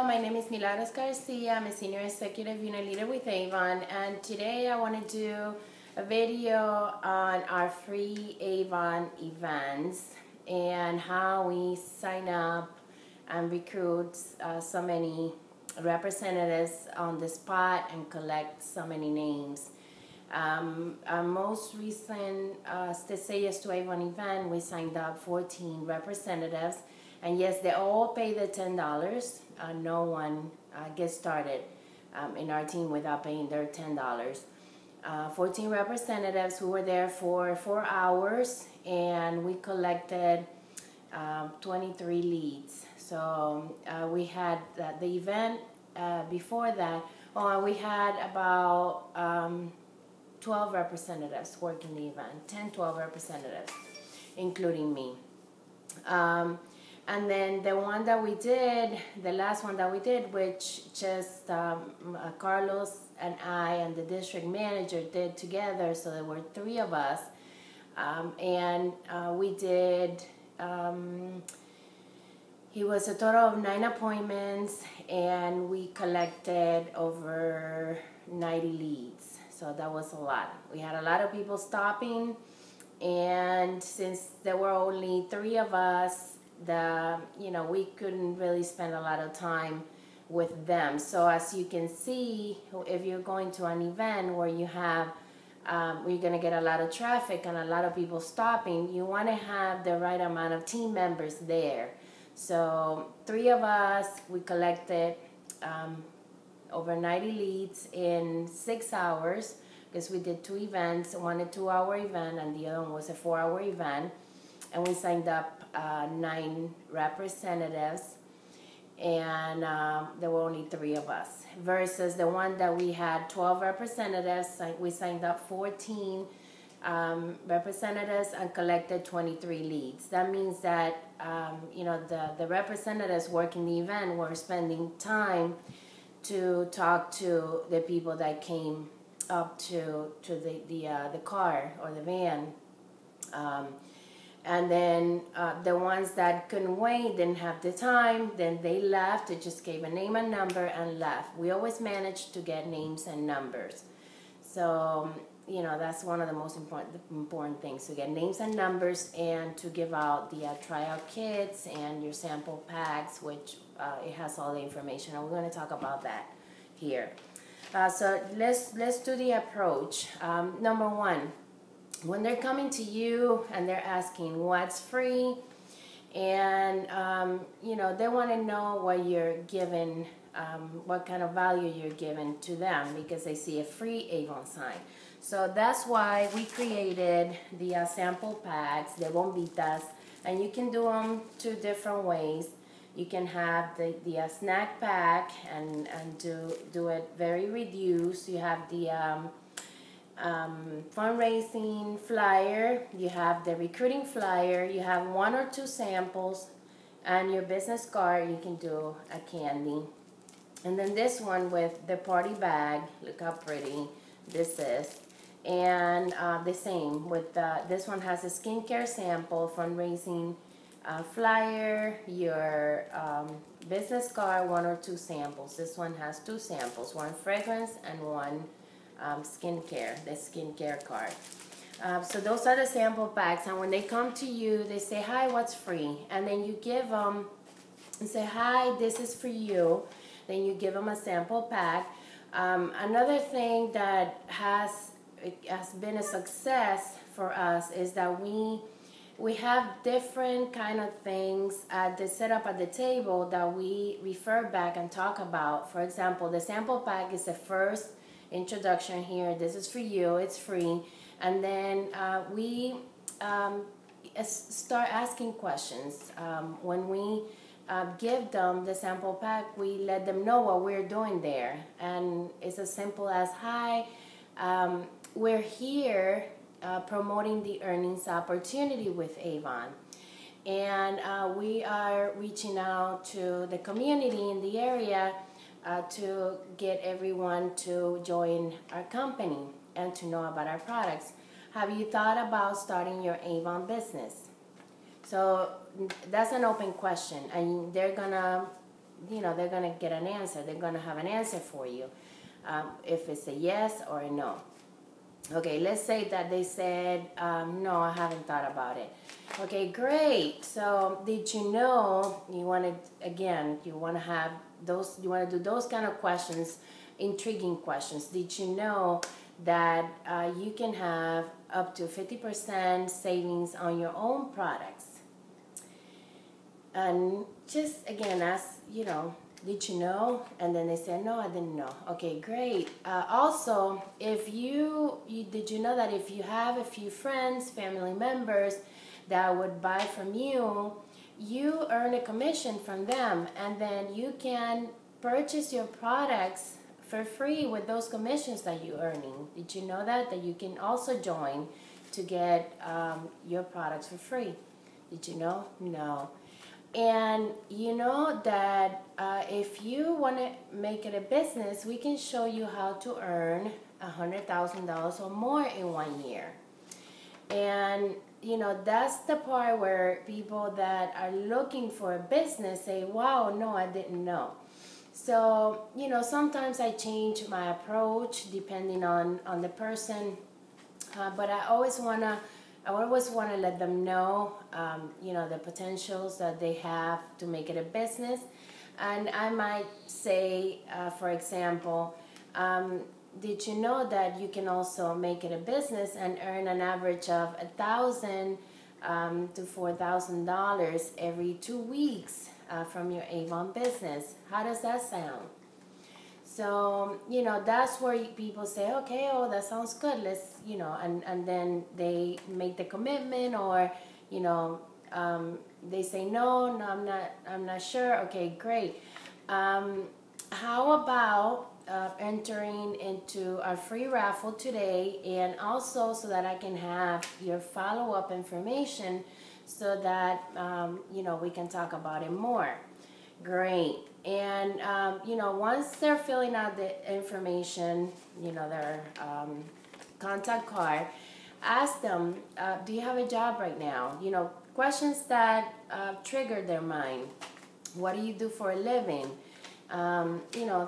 my name is Milagros Garcia. I'm a Senior Executive Unit Leader with Avon, and today I want to do a video on our free Avon events and how we sign up and recruit so many representatives on the spot and collect so many names. Our most recent Say Yes to Avon event, we signed up 14 representatives, and yes, they all pay the $10. No one gets started in our team without paying their $10. 14 representatives who were there for 4 hours, and we collected 23 leads. So we had the event before that. We had about 12 representatives working the event, 12 representatives, including me. And then the one that we did, the last one that we did, which just Carlos and I and the district manager did together, so there were 3 of us, and we did, it was a total of 9 appointments, and we collected over 90 leads, so that was a lot. We had a lot of people stopping, and since there were only 3 of us, we couldn't really spend a lot of time with them. So as you can see, if you're going to an event where you have you're going to get a lot of traffic and a lot of people stopping, you want to have the right amount of team members there. So 3 of us, we collected over 90 leads in 6 hours, because we did 2 events, one a 2-hour event and the other one was a 4-hour event. And we signed up 9 representatives, and there were only 3 of us, versus the one that we had 12 representatives. We signed up 14 representatives and collected 23 leads. That means that the representatives working the event were spending time to talk to the people that came up to the car or the van. And then the ones that couldn't wait, didn't have the time, then they left. They just gave a name and number and left. We always managed to get names and numbers. So, that's one of the most important things, to get names and numbers, and to give out the tryout kits and your sample packs, which it has all the information. And we're going to talk about that here. So let's do the approach. Number 1. When they're coming to you and they're asking what's free, and they want to know what you're giving, what kind of value you're giving to them, because they see a free Avon sign. So that's why we created the sample packs, the bombitas, and you can do them 2 different ways. You can have the snack pack and do it very reduced. You have the fundraising flyer, you have the recruiting flyer, you have 1 or 2 samples, and your business card. You can do a candy. And then this one with the party bag, look how pretty this is. And the same with this one has a skincare sample, fundraising flyer, your business card, 1 or 2 samples. This one has 2 samples, 1 fragrance and 1 skincare, the skincare card. So those are the sample packs, and when they come to you, they say, "Hi, what's free?" And then you give them and say, "Hi, this is for you." Then you give them a sample pack. Another thing that has been a success for us is that we have different kind of things set up at the table that we refer back and talk about. For example, the sample pack is the first introduction here. This is for you, it's free. And then we start asking questions. When we give them the sample pack, we let them know what we're doing there. And it's as simple as, "Hi, we're here promoting the earnings opportunity with Avon. And we are reaching out to the community in the area to get everyone to join our company and to know about our products. Have you thought about starting your Avon business?" So that's an open question, and they're gonna they're going to get an answer. They're going to have an answer for you, if it's a yes or a no. Okay, let's say that they said, no, I haven't thought about it. Okay, great. So did you know, you want to have those, you want to do those kind of questions, intriguing questions. Did you know that you can have up to 50% savings on your own products? And just, again, ask, did you know? And then they say, no, I didn't know. Okay, great. Also, did you know that if you have a few friends, family members that would buy from you, you earn a commission from them, and then you can purchase your products for free with those commissions that you're earning. Did you know that you can also join to get your products for free? Did you know? No. And you know that if you want to make it a business, we can show you how to earn $100,000 or more in 1 year. And that's the part where people that are looking for a business say, wow, no, I didn't know. So, sometimes I change my approach depending on the person, but I always want to let them know, the potentials that they have to make it a business. And I might say, for example, did you know that you can also make it a business and earn an average of $1,000 to $4,000 every 2 weeks from your Avon business? How does that sound? So, that's where people say, okay, oh, that sounds good. Let's, and then they make the commitment, or, they say, no, I'm not sure. Okay, great. How about entering into our free raffle today, and also so that I can have your follow-up information so that, we can talk about it more. Great. And, once they're filling out the information, their contact card, ask them, do you have a job right now? Questions that trigger their mind. What do you do for a living?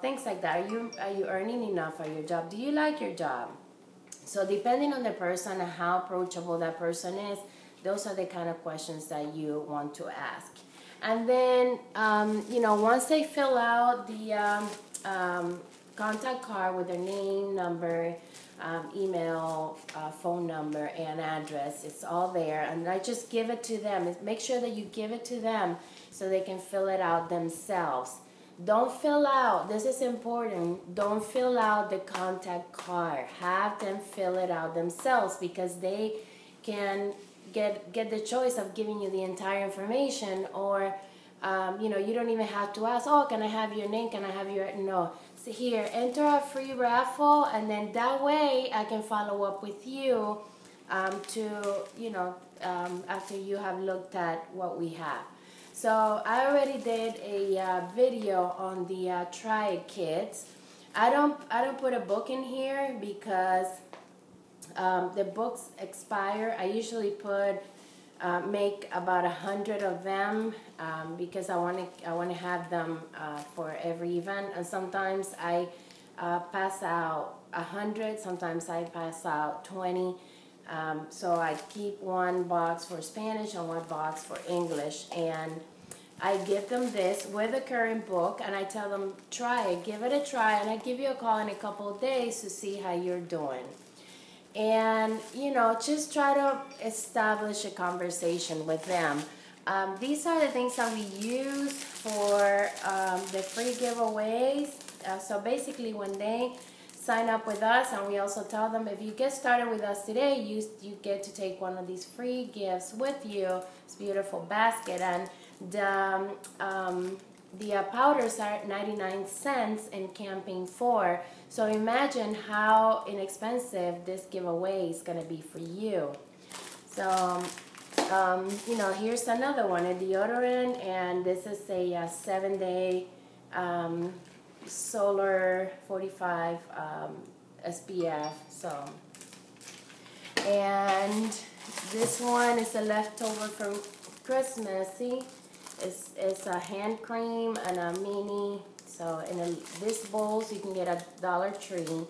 Things like that. Are you earning enough for your job? Do you like your job? So depending on the person and how approachable that person is, those are the kind of questions that you want to ask. And then, once they fill out the contact card with their name, number, email, phone number, and address, it's all there. And I just give it to them. Make sure that you give it to them so they can fill it out themselves. Don't fill out, this is important, don't fill out the contact card. Have them fill it out themselves, because they can get the choice of giving you the entire information, or you don't even have to ask, oh, can I have your name, can I have your, no. So here, enter a free raffle, and then that way I can follow up with you after you have looked at what we have. So I already did a video on the Try It kits. I don't put a book in here because the books expire. I usually make about 100 of them because I want to have them for every event. And sometimes I pass out 100. Sometimes I pass out 20. So I keep one box for Spanish and one box for English, and I give them this with a current book, and I tell them, try it, give it a try, and I give you a call in a couple of days to see how you're doing. And, just try to establish a conversation with them. These are the things that we use for the free giveaways. So basically, when they sign up with us, and we also tell them, if you get started with us today, you get to take one of these free gifts with you. It's a beautiful basket, and the powders are 99 cents in campaign 4. So imagine how inexpensive this giveaway is going to be for you. So, here's another one, a deodorant, and this is a 7-day solar 45 SPF. So, and this one is a leftover from Christmas. See, It's a hand cream and a mini. So in this bowls you can get a Dollar Tree,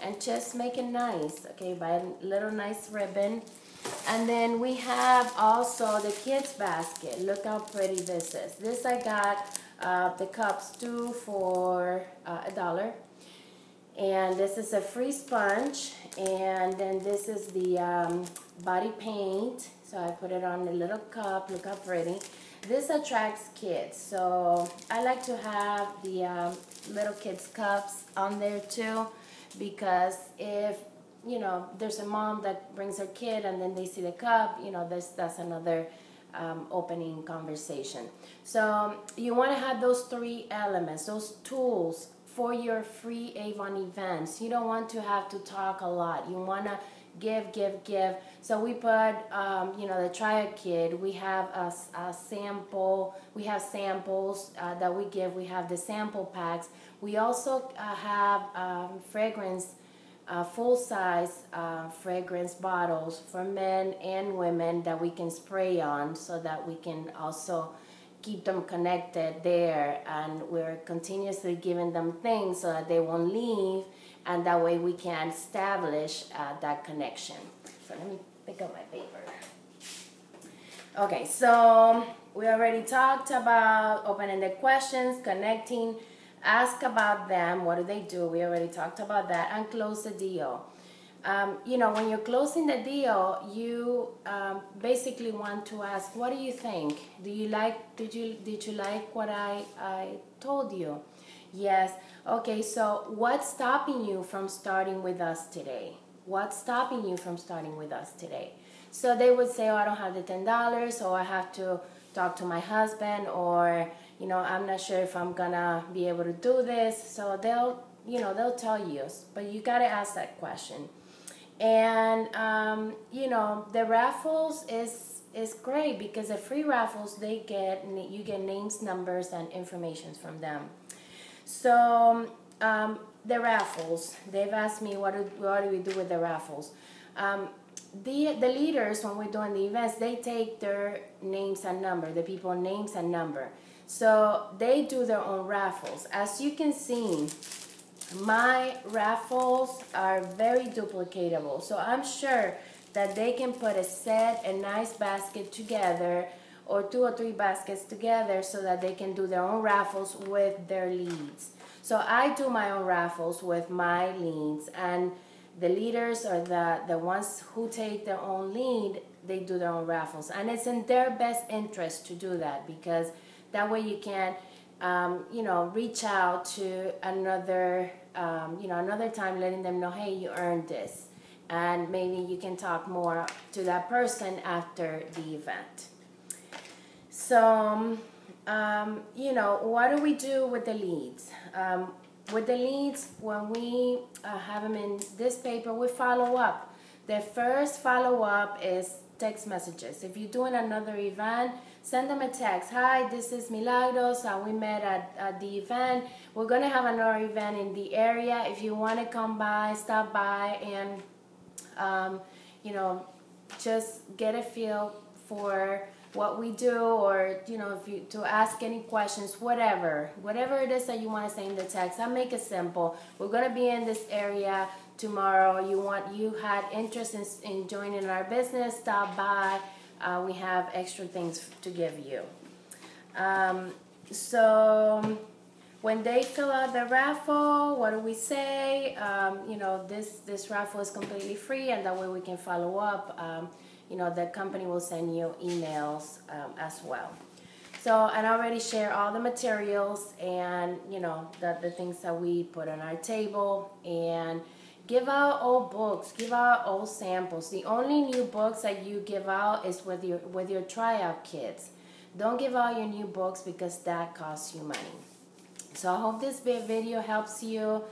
and just make it nice. Okay, buy a little nice ribbon. And then we have also the kids basket. Look how pretty this is. This I got the cups too for $1. And this is a free sponge, and then this is the body paint. So I put it on a little cup. Look how pretty. This attracts kids, so I like to have the little kids cups on there too, because if there's a mom that brings her kid and then they see the cup, that's another opening conversation. So you want to have those three elements, those tools for your free Avon events. You don't want to have to talk a lot. You want to give. So we put, the Try a Kid. We have a sample. We have samples that we give. We have the sample packs. We also have fragrance, full-size fragrance bottles for men and women that we can spray on, so that we can also keep them connected there, and we're continuously giving them things so that they won't leave, and that way we can establish that connection. So let me pick up my paper. Okay, so we already talked about open-ended questions, connecting, ask about them, what do they do, we already talked about that, and close the deal. When you're closing the deal, you basically want to ask, what do you think? Did you like what I told you? Yes. Okay, so what's stopping you from starting with us today? What's stopping you from starting with us today? So they would say, oh, I don't have the $10, or I have to talk to my husband, or, I'm not sure if I'm gonna be able to do this. So they'll tell you, but you gotta ask that question. And the raffles is great, because the free raffles, you get names, numbers, and information from them. So the raffles, they've asked me what do we do with the raffles. The leaders, when we're doing the events, they take their names and number, the people's names and number. So they do their own raffles. As you can see, my raffles are very duplicatable, so I'm sure that they can put a nice basket together, or 2 or 3 baskets together, so that they can do their own raffles with their leads. So I do my own raffles with my leads, and the leaders, or the ones who take their own lead, they do their own raffles, and it's in their best interest to do that, because that way you can reach out to another time, letting them know, hey, you earned this, and maybe you can talk more to that person after the event. So what do we do with the leads? With the leads, when we have them in this paper, we follow up. The first follow-up is text messages. If you're doing another event, send them a text. Hi, this is Milagros. We met at the event. We're going to have another event in the area. If you want to come by, stop by, and, just get a feel for what we do, or, to ask any questions, whatever it is that you want to say in the text. I'll make it simple. We're going to be in this area tomorrow. You had interest in joining our business, stop by. We have extra things to give you. So when they fill out the raffle, what do we say? This raffle is completely free, and that way we can follow up. The company will send you emails as well. So, and I already share all the materials, and the things that we put on our table, and give out old books, give out old samples. The only new books that you give out is with your tryout kits. Don't give out your new books, because that costs you money. So I hope this video helps you.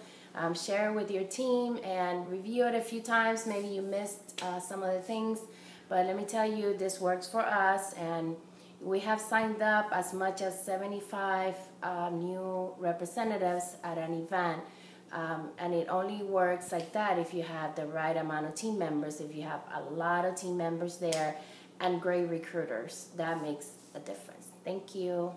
Share it with your team and review it a few times. Maybe you missed some of the things, but let me tell you, this works for us, and we have signed up as much as 75 new representatives at an event. And it only works like that if you have the right amount of team members, if you have a lot of team members there, and great recruiters. That makes a difference. Thank you.